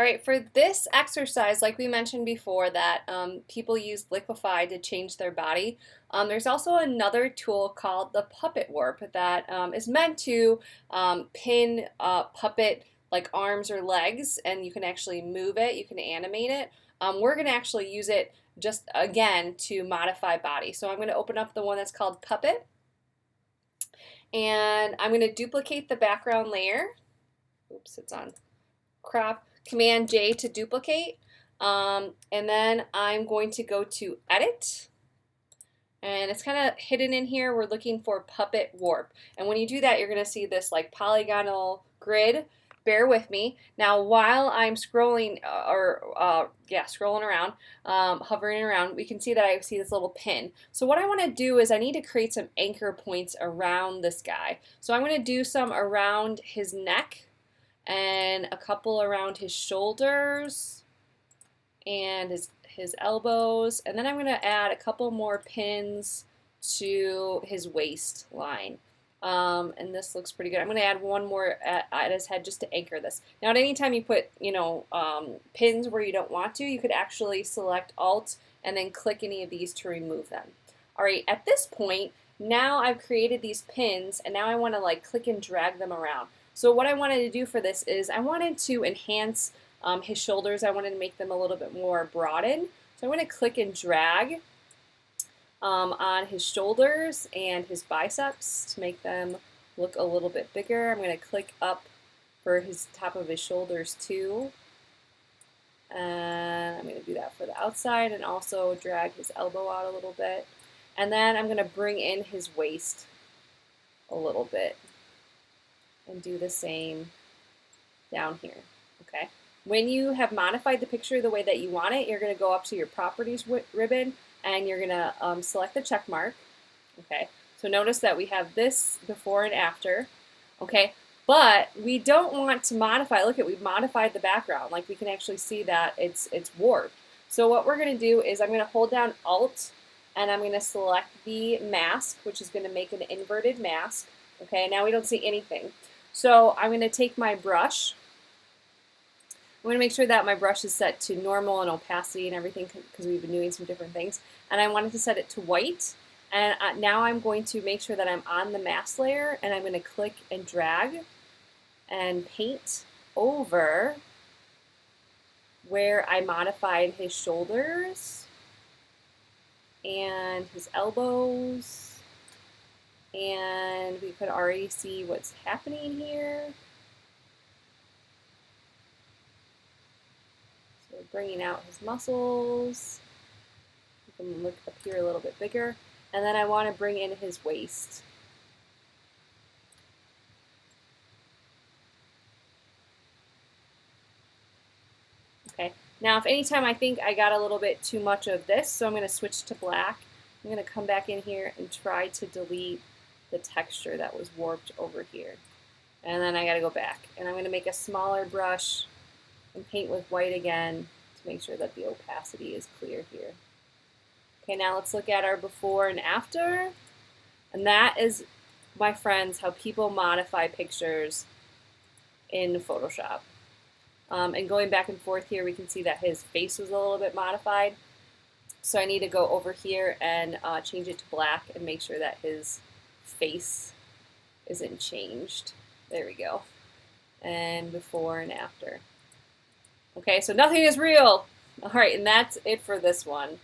All right, for this exercise, like we mentioned before, that people use Liquify to change their body. There's also another tool called the Puppet Warp that is meant to pin puppet like arms or legs, and you can actually move it, you can animate it. We're going to actually use it just again to modify body. So I'm going to open up the one that's called Puppet, and I'm going to duplicate the background layer. Oops, it's on crop. Command J to duplicate. And then I'm going to go to Edit. And it's kind of hidden in here. We're looking for Puppet Warp. And when you do that, you're going to see this like polygonal grid. Bear with me. Now, while I'm scrolling, scrolling around, hovering around, we can see that I see this little pin. So what I want to do is I need to create some anchor points around this guy. So I'm going to do some around his neck, and a couple around his shoulders and his elbows, and then I'm going to add a couple more pins to his waistline. And this looks pretty good. I'm going to add one more at his head just to anchor this. Now, at any time you put, pins where you don't want to, you could actually select Alt and then click any of these to remove them. All right, at this point, now I've created these pins, and now I want to like click and drag them around. So what I wanted to do for this is I wanted to enhance his shoulders. I wanted to make them a little bit more broadened. So I'm going to click and drag on his shoulders and his biceps to make them look a little bit bigger. I'm going to click up for his top of his shoulders too. And I'm going to do that for the outside and also drag his elbow out a little bit. And then I'm going to bring in his waist a little bit and do the same down here, okay? When you have modified the picture the way that you want it, you're going to go up to your properties ribbon and you're going to select the check mark, okay? So notice that we have this before and after, okay? But we don't want to modify, look at, we've modified the background. Like we can actually see that it's warped. So what we're going to do is I'm going to hold down Alt and I'm going to select the mask, which is going to make an inverted mask, okay? Now we don't see anything. So I'm going to take my brush. I'm going to make sure that my brush is set to normal and opacity and everything because we've been doing some different things. And I wanted to set it to white. And now I'm going to make sure that I'm on the mask layer, and I'm going to click and drag and paint over where I modified his shoulders and his elbows. And we could already see what's happening here. So we're bringing out his muscles. You can look up here a little bit bigger. And then I want to bring in his waist. Okay. Now, if anytime I think I got a little bit too much of this, so I'm going to switch to black. I'm going to come back in here and try to delete the texture that was warped over here. And then I got to go back. And I'm going to make a smaller brush and paint with white again to make sure that the opacity is clear here. Okay, now let's look at our before and after. And that is, my friends, how people modify pictures in Photoshop. And going back and forth here, we can see that his face was a little bit modified. So I need to go over here and change it to black and make sure that his face isn't changed. There we go. And before and after. Okay, so nothing is real. All right, and that's it for this one.